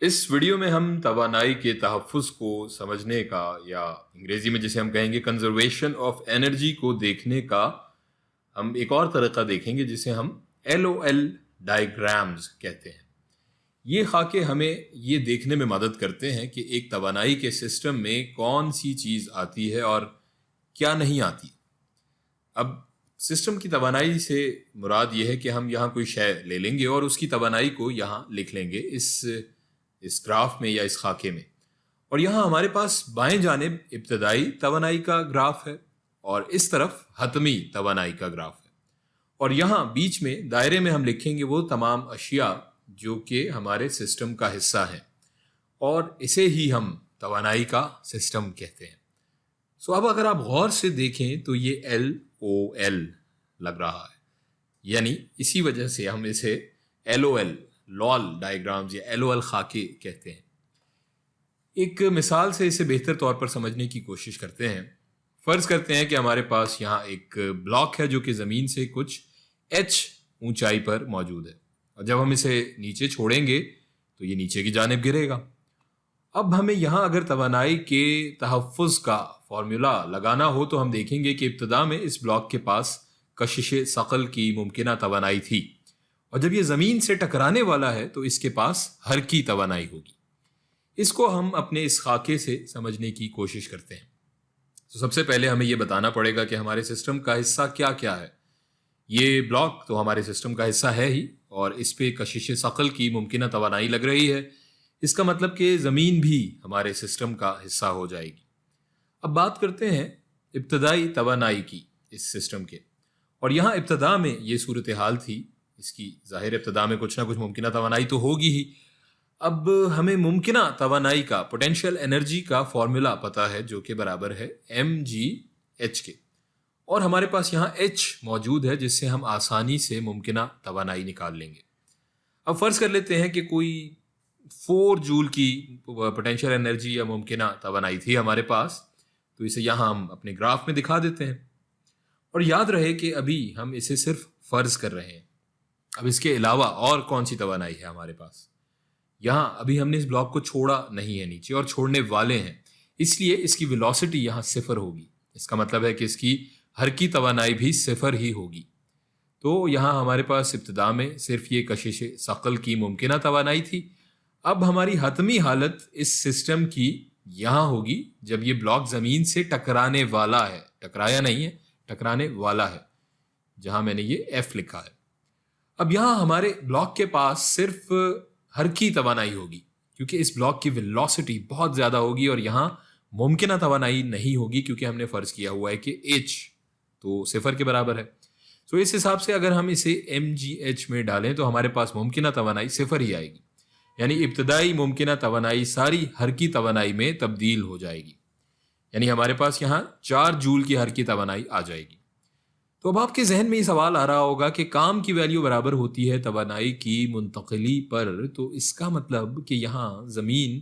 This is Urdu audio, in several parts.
اس ویڈیو میں ہم توانائی کے تحفظ کو سمجھنے کا یا انگریزی میں جسے ہم کہیں گے کنزرویشن آف انرجی کو دیکھنے کا ہم ایک اور طریقہ دیکھیں گے جسے ہم LOL ڈائیگرامز کہتے ہیں۔ یہ خاکے ہمیں یہ دیکھنے میں مدد کرتے ہیں کہ ایک توانائی کے سسٹم میں کون سی چیز آتی ہے اور کیا نہیں آتی۔ اب سسٹم کی توانائی سے مراد یہ ہے کہ ہم یہاں کوئی شے لے لیں گے اور اس کی توانائی کو یہاں لکھ لیں گے اس گراف میں یا اس خاکے میں، اور یہاں ہمارے پاس بائیں جانب ابتدائی توانائی کا گراف ہے اور اس طرف حتمی توانائی کا گراف ہے، اور یہاں بیچ میں دائرے میں ہم لکھیں گے وہ تمام اشیاء جو کہ ہمارے سسٹم کا حصہ ہیں، اور اسے ہی ہم توانائی کا سسٹم کہتے ہیں۔ اب اگر آپ غور سے دیکھیں تو یہ LOL لگ رہا ہے، یعنی اسی وجہ سے ہم اسے LOL ڈائیگرامز یا LOL خاکے کہتے ہیں۔ ایک مثال سے اسے بہتر طور پر سمجھنے کی کوشش کرتے ہیں۔ فرض کرتے ہیں کہ ہمارے پاس یہاں ایک بلاک ہے جو کہ زمین سے کچھ h اونچائی پر موجود ہے، اور جب ہم اسے نیچے چھوڑیں گے تو یہ نیچے کی جانب گرے گا۔ اب ہمیں یہاں اگر توانائی کے تحفظ کا فارمولا لگانا ہو تو ہم دیکھیں گے کہ ابتدا میں اس بلاک کے پاس کشش ثقل کی ممکنہ توانائی تھی، اور جب یہ زمین سے ٹکرانے والا ہے تو اس کے پاس حرکی توانائی ہوگی۔ اس کو ہم اپنے اس خاکے سے سمجھنے کی کوشش کرتے ہیں۔ تو سب سے پہلے ہمیں یہ بتانا پڑے گا کہ ہمارے سسٹم کا حصہ کیا کیا ہے۔ یہ بلاک تو ہمارے سسٹم کا حصہ ہے ہی، اور اس پہ کشش ثقل کی ممکنہ توانائی لگ رہی ہے، اس کا مطلب کہ زمین بھی ہمارے سسٹم کا حصہ ہو جائے گی۔ اب بات کرتے ہیں ابتدائی توانائی کی اس سسٹم کے، اور یہاں ابتدا میں یہ صورتحال تھی، اس کی ظاہر ابتدا میں کچھ نہ کچھ ممکنہ توانائی تو ہوگی ہی۔ اب ہمیں ممکنہ توانائی کا پوٹینشیل انرجی کا فارمولا پتہ ہے جو کہ برابر ہے mgh کے، اور ہمارے پاس یہاں h موجود ہے جس سے ہم آسانی سے ممکنہ توانائی نکال لیں گے۔ اب فرض کر لیتے ہیں کہ کوئی 4 جول کی پوٹینشیل انرجی یا ممکنہ توانائی تھی ہمارے پاس، تو اسے یہاں ہم اپنے گراف میں دکھا دیتے ہیں، اور یاد رہے کہ ابھی ہم اسے صرف فرض کر رہے ہیں۔ اب اس کے علاوہ اور کون سی توانائی ہے ہمارے پاس؟ یہاں ابھی ہم نے اس بلاک کو چھوڑا نہیں ہے نیچے، اور چھوڑنے والے ہیں، اس لیے اس کی ویلوسٹی یہاں 0 ہوگی۔ اس کا مطلب ہے کہ اس کی حرکی توانائی بھی 0 ہی ہوگی۔ تو یہاں ہمارے پاس ابتدا میں صرف یہ کشش ثقل کی ممکنہ توانائی تھی۔ اب ہماری حتمی حالت اس سسٹم کی یہاں ہوگی جب یہ بلاک زمین سے ٹکرانے والا ہے، ٹکرایا نہیں ہے، ٹکرانے والا ہے، جہاں میں نے یہ F لکھا ہے۔ اب یہاں ہمارے بلاک کے پاس صرف حرکی توانائی ہوگی، کیونکہ اس بلاک کی ویلوسٹی بہت زیادہ ہوگی، اور یہاں ممکنہ توانائی نہیں ہوگی کیونکہ ہم نے فرض کیا ہوا ہے کہ h تو 0 کے برابر ہے۔ اس حساب سے اگر ہم اسے mgh میں ڈالیں تو ہمارے پاس ممکنہ توانائی 0 ہی آئے گی، یعنی ابتدائی ممکنہ توانائی ساری حرکی توانائی میں تبدیل ہو جائے گی، یعنی ہمارے پاس یہاں 4 جول کی حرکی توانائی آ جائے گی۔ تو اب آپ کے ذہن میں یہ سوال آ رہا ہوگا کہ کام کی ویلیو برابر ہوتی ہے توانائی کی منتقلی پر، تو اس کا مطلب کہ یہاں زمین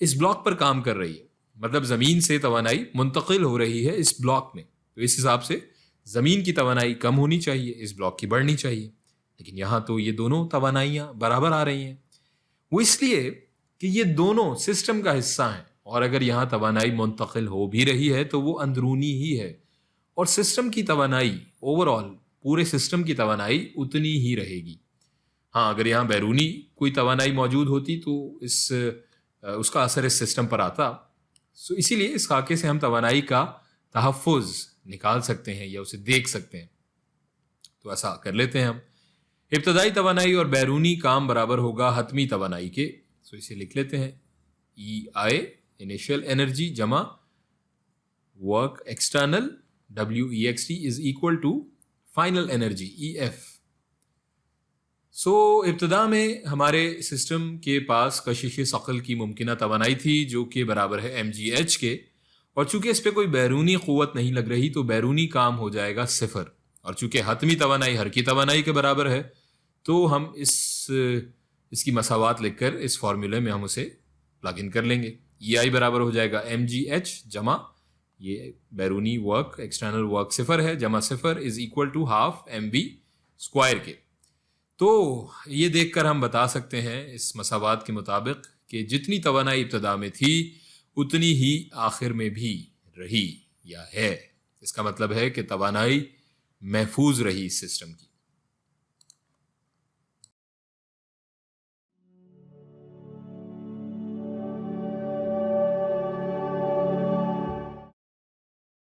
اس بلاک پر کام کر رہی ہے، مطلب زمین سے توانائی منتقل ہو رہی ہے اس بلاک میں، تو اس حساب سے زمین کی توانائی کم ہونی چاہیے، اس بلاک کی بڑھنی چاہیے، لیکن یہاں تو یہ دونوں توانائیاں برابر آ رہی ہیں۔ وہ اس لیے کہ یہ دونوں سسٹم کا حصہ ہیں، اور اگر یہاں توانائی منتقل ہو بھی رہی ہے تو وہ اندرونی ہی ہے، اور سسٹم کی توانائی اوورآل پورے سسٹم کی توانائی اتنی ہی رہے گی۔ ہاں اگر یہاں بیرونی کوئی توانائی موجود ہوتی تو اس کا اثر اس سسٹم پر آتا، اسی لیے اس خاکے سے ہم توانائی کا تحفظ نکال سکتے ہیں یا اسے دیکھ سکتے ہیں۔ تو ایسا کر لیتے ہیں ہم، ابتدائی توانائی اور بیرونی کام برابر ہوگا حتمی توانائی کے، اسے لکھ لیتے ہیں EI انیشیل انرجی جمع work external WEXT is equal to final energy EF۔ ابتدا میں ہمارے سسٹم کے پاس کشش ثقل کی ممکنہ توانائی تھی جو کہ برابر ہے mgh کے، اور چونکہ اس پہ کوئی بیرونی قوت نہیں لگ رہی تو بیرونی کام ہو جائے گا 0، اور چونکہ حتمی توانائی حرکی توانائی کے برابر ہے تو ہم اس کی مساوات لکھ کر اس فارمولے میں ہم اسے پلگ ان کر لیں گے۔ EI برابر ہو جائے گا mgh جمع یہ بیرونی ورک ایکسٹرنل ورک 0 ہے جمع 0 is equal to half mv square کے۔ تو یہ دیکھ کر ہم بتا سکتے ہیں اس مساوات کے مطابق کہ جتنی توانائی ابتدا میں تھی اتنی ہی آخر میں بھی رہی یا ہے. اس کا مطلب ہے کہ توانائی محفوظ رہی اس سسٹم کی.